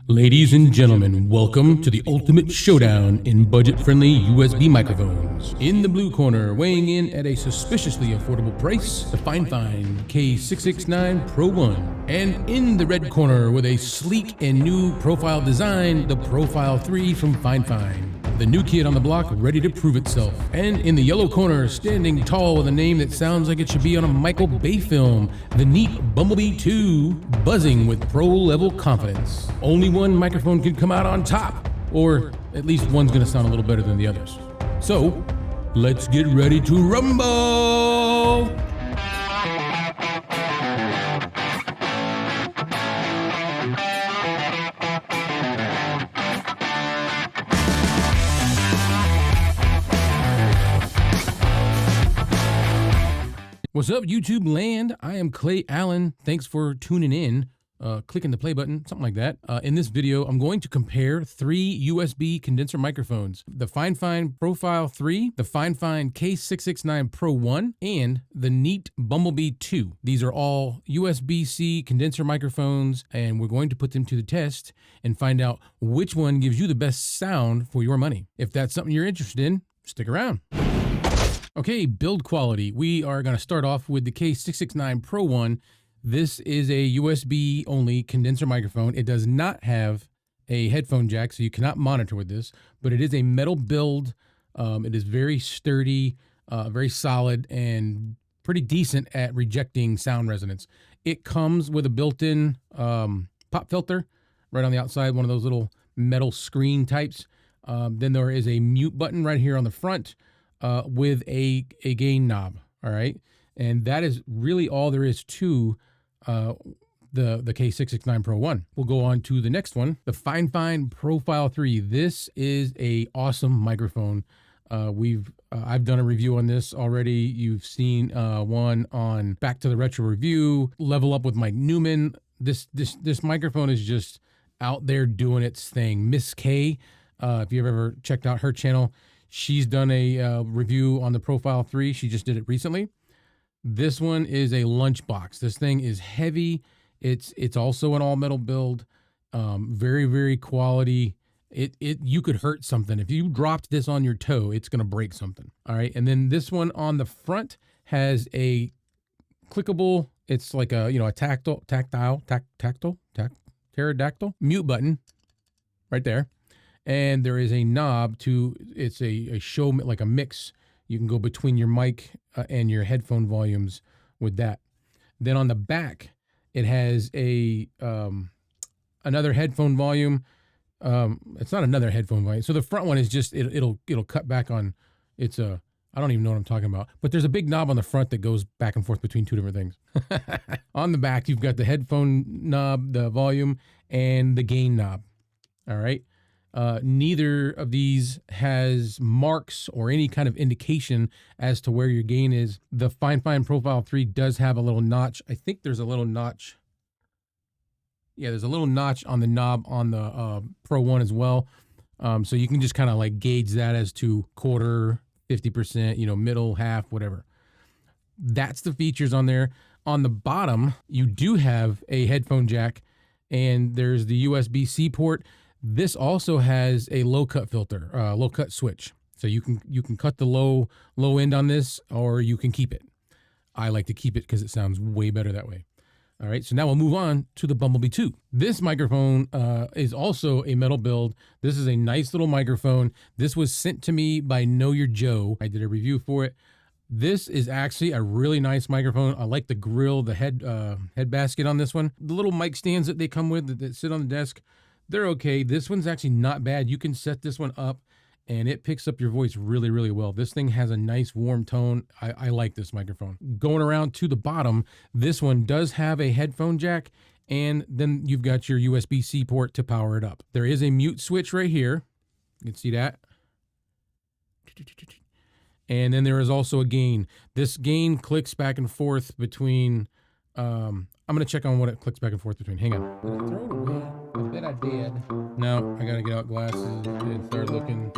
Ladies and gentlemen, welcome to the ultimate showdown in budget-friendly USB microphones. In the blue corner, weighing in at a suspiciously affordable price, the Fifine K669 Pro 1. And in the red corner, with a sleek and new profile design, the Profile 3 from Fifine. The new kid on the block, ready to prove itself. And in the yellow corner, standing tall with a name that sounds like it should be on a Michael Bay film, the Neat Bumblebee 2, buzzing with pro-level confidence. Only one microphone can come out on top, or at least one's gonna sound a little better than the others. So, let's get ready to rumble! What's up, YouTube land? I am Clay Allen. Thanks for tuning in, clicking the play button, something like that. In this video, I'm going to compare three USB condenser microphones: the Fifine Profile 3, the Fifine K669 Pro 1, and the Neat Bumblebee 2. These are all USB-C condenser microphones, and we're going to put them to the test and find out which one gives you the best sound for your money. If that's something you're interested in, stick around. Okay, build quality. We are going to start off with the K669 Pro 1. This is a USB only condenser microphone. It does not have a headphone jack, so you cannot monitor with this, but it is a metal build. It is very sturdy, very solid, and pretty decent at rejecting sound resonance. It comes with a built-in pop filter right on the outside, one of those little metal screen types. Then there is a mute button right here on the front, with a gain knob, all right? And that is really all there is to the K669 Pro 1. We'll go on to the next one, the Fifine Profile 3. This is a awesome microphone. I've done a review on this already. You've seen one on Back to the Retro Review, Level Up with Mike Newman. This microphone is just out there doing its thing. Miss K, if you've ever checked out her channel, she's done a review on the Profile 3. She just did it recently. This one is a lunchbox. This thing is heavy. It's also an all metal build. Very, very quality. You could hurt something. If you dropped this on your toe, it's going to break something. All right. And then this one on the front has a clickable, it's like a, a pterodactyl mute button right there. And there is a knob to, it's a show, like a mix. You can go between your mic and your headphone volumes with that. Then on the back, it has a another headphone volume. It's not another headphone volume. So the front one is just, it'll cut back on, I don't even know what I'm talking about. But there's a big knob on the front that goes back and forth between two different things. On the back, you've got the headphone knob, the volume, and the gain knob. All right. Neither of these has marks or any kind of indication as to where your gain is. The Fifine Profile 3 does have a little notch. I think there's a little notch. Yeah, there's a little notch on the knob on the Pro 1 as well. So you can just kind of like gauge that as to quarter, 50%, middle, half, whatever. That's the features on there. On the bottom, you do have a headphone jack, and there's the USB-C port. This also has a low cut filter, low cut switch. So you can cut the low end on this, or you can keep it. I like to keep it because it sounds way better that way. All right, so now we'll move on to the Bumblebee 2. This microphone is also a metal build. This is a nice little microphone. This was sent to me by Know Your Joe. I did a review for it. This is actually a really nice microphone. I like the grill, the head basket on this one. The little mic stands that they come with that sit on the desk, they're okay. This one's actually not bad. You can set this one up and it picks up your voice really, really well. This thing has a nice warm tone. I like this microphone. Going around to the bottom, this one does have a headphone jack, and then you've got your USB-C port to power it up. There is a mute switch right here. You can see that. And then there is also a gain. This gain clicks back and forth between, I'm going to check on what it clicks back and forth between. Hang on. Did I throw it away? I bet I did. No, I got to get out glasses and start looking.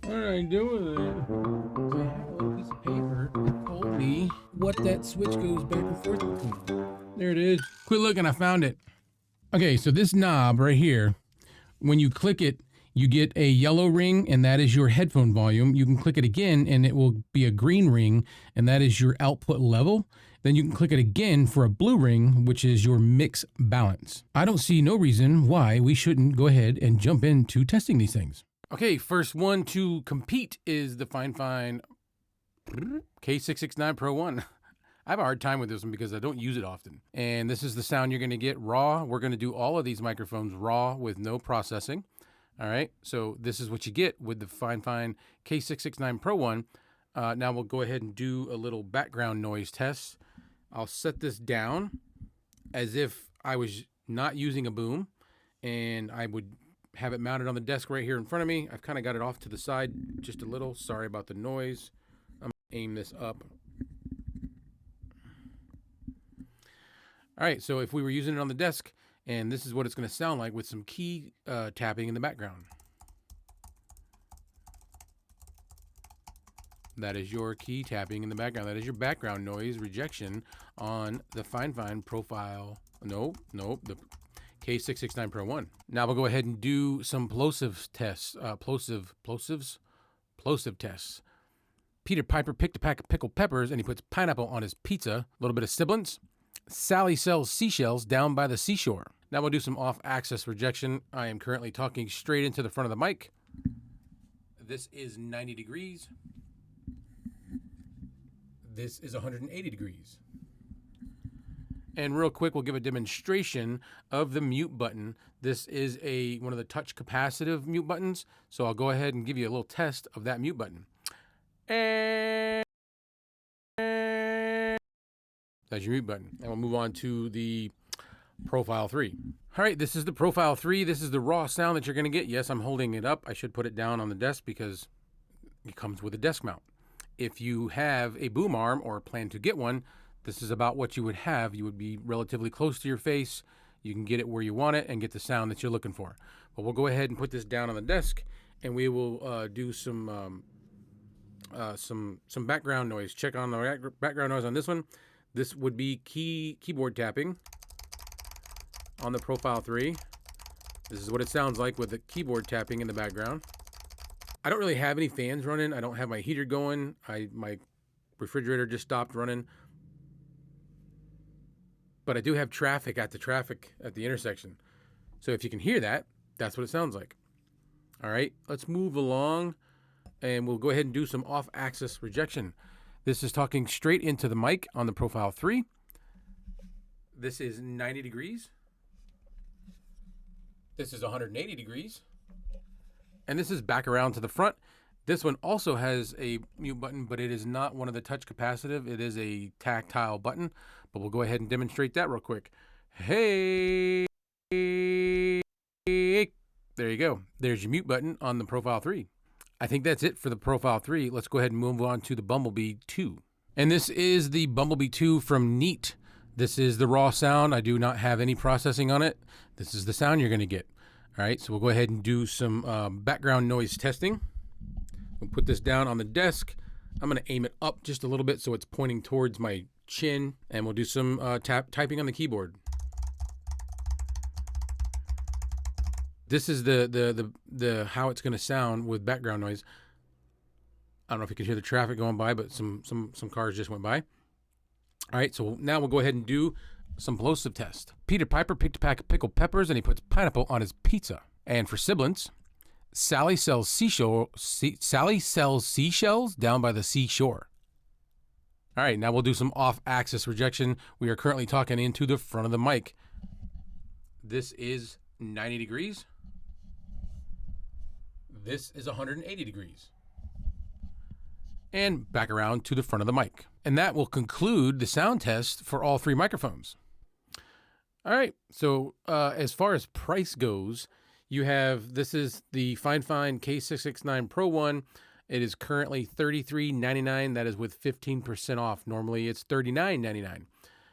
What did I do with it? So I have a little piece of paper that told me what that switch goes back and forth between. There it is. Quit looking, I found it. Okay, so this knob right here, when you click it, you get a yellow ring, and that is your headphone volume. You can click it again, and it will be a green ring, and that is your output level. Then you can click it again for a blue ring, which is your mix balance. I don't see no reason why we shouldn't go ahead and jump into testing these things. Okay, first one to compete is the Fifine K669 Pro 1. I have a hard time with this one because I don't use it often. And this is the sound you're going to get raw. We're going to do all of these microphones raw with no processing. All right, so this is what you get with the Fifine K669 Pro 1. Now we'll go ahead and do a little background noise test. I'll set this down as if I was not using a boom, and I would have it mounted on the desk right here in front of me. I've kind of got it off to the side just a little. Sorry about the noise. I'm going to aim this up. All right, so if we were using it on the desk, and this is what it's going to sound like with some key tapping in the background. That is your key tapping in the background. That is your background noise rejection on the Fifine Profile. No, the K669 Pro 1. Now we'll go ahead and do some plosives tests. Plosive tests. Peter Piper picked a pack of pickled peppers, and he puts pineapple on his pizza. A little bit of sibilance. Sally sells seashells down by the seashore. Now we'll do some off-axis rejection. I am currently talking straight into the front of the mic. This is 90 degrees. This is 180 degrees. And real quick, we'll give a demonstration of the mute button. This is one of the touch capacitive mute buttons. So I'll go ahead and give you a little test of that mute button. That's your mute button. And we'll move on to the Profile 3. All right, this is the Profile 3. This is the raw sound that you're going to get. Yes, I'm holding it up. I should put it down on the desk because it comes with a desk mount. If you have a boom arm or plan to get one, this is about what you would have. You would be relatively close to your face. You can get it where you want it and get the sound that you're looking for. But we'll go ahead and put this down on the desk, and we will do some background noise. Check on the background noise on this one. This would be keyboard tapping on the Profile 3. This is what it sounds like with the keyboard tapping in the background. I don't really have any fans running. I don't have my heater going. My refrigerator just stopped running. But I do have traffic at the intersection. So if you can hear that, that's what it sounds like. All right, let's move along, and we'll go ahead and do some off-axis rejection. This is talking straight into the mic on the Profile 3. This is 90 degrees. This is 180 degrees. And this is back around to the front. This one also has a mute button, but it is not one of the touch capacitive. It is a tactile button, but we'll go ahead and demonstrate that real quick. Hey, there you go. There's your mute button on the Profile 3. I think that's it for the Profile 3. Let's go ahead and move on to the Bumblebee 2. And this is the Bumblebee 2 from Neat. This is the raw sound. I do not have any processing on it. This is the sound you're going to get. All right, so we'll go ahead and do some background noise testing. We'll put this down on the desk. I'm going to aim it up just a little bit so it's pointing towards my chin, and we'll do some typing on the keyboard. This is the how it's going to sound with background noise. I don't know if you can hear the traffic going by, but some cars just went by. All right, so now we'll go ahead and do some plosive test. Peter Piper picked a pack of pickled peppers, and he puts pineapple on his pizza. And for sibilance, Sally sells seashells down by the seashore. All right, now we'll do some off-axis rejection. We are currently talking into the front of the mic. This is 90 degrees. This is 180 degrees. And back around to the front of the mic. And that will conclude the sound test for all three microphones. All right, so as far as price goes, you have, this is the Fifine K669 Pro 1. It is currently $33.99. That is with 15% off. Normally it's $39.99.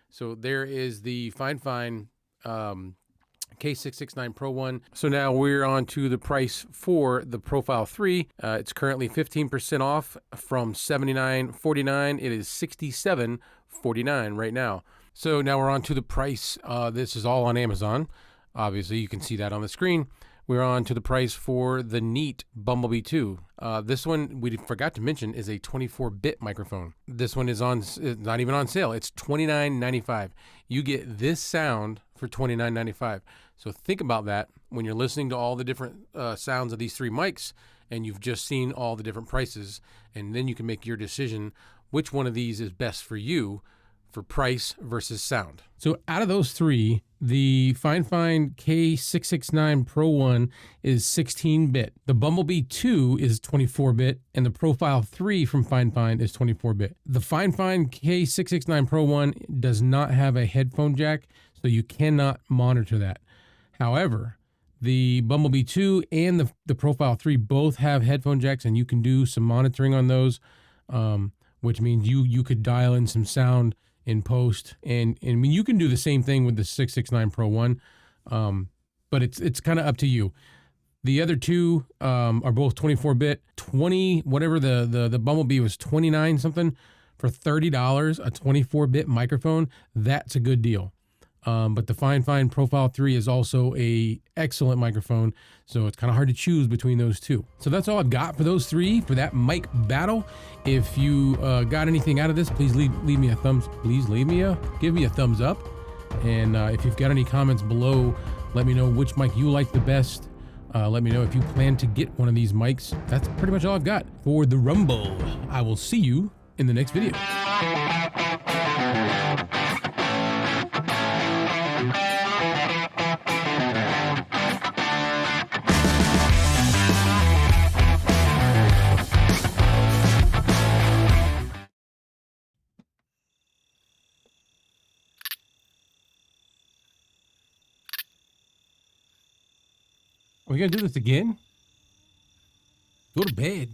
So there is the Fifine K669 Pro 1. So now we're on to the price for the Profile 3. It's currently 15% off from $79.49. It is $67.49 right now. So now we're on to the price. This is all on Amazon. Obviously, you can see that on the screen. We're on to the price for the Neat Bumblebee 2. This one, we forgot to mention, is a 24-bit microphone. This one is not even on sale. It's $29.95. You get this sound for $29.95. So think about that when you're listening to all the different sounds of these 3 mics, and you've just seen all the different prices, and then you can make your decision which one of these is best for you for price versus sound. So out of those 3, the Fifine K669 Pro 1 is 16-bit. The Bumblebee 2 is 24-bit, and the Profile 3 from Fifine is 24-bit. The Fifine K669 Pro 1 does not have a headphone jack, so you cannot monitor that. However, the Bumblebee 2 and the Profile 3 both have headphone jacks, and you can do some monitoring on those, which means you could dial in some sound in post, and I mean, you can do the same thing with the 669 Pro 1, but it's kind of up to you. The other 2 are both 24-bit. Whatever the Bumblebee was 29 something for $30, a 24-bit microphone. That's a good deal. But the Fifine Profile 3 is also a excellent microphone, so it's kind of hard to choose between those 2. So that's all I've got for those 3 for that mic battle. If you got anything out of this, please give me a thumbs up. And if you've got any comments below, let me know which mic you like the best. Let me know if you plan to get one of these mics. That's pretty much all I've got for the Rumble. I will see you in the next video. Are we gonna do this again? Go to bed.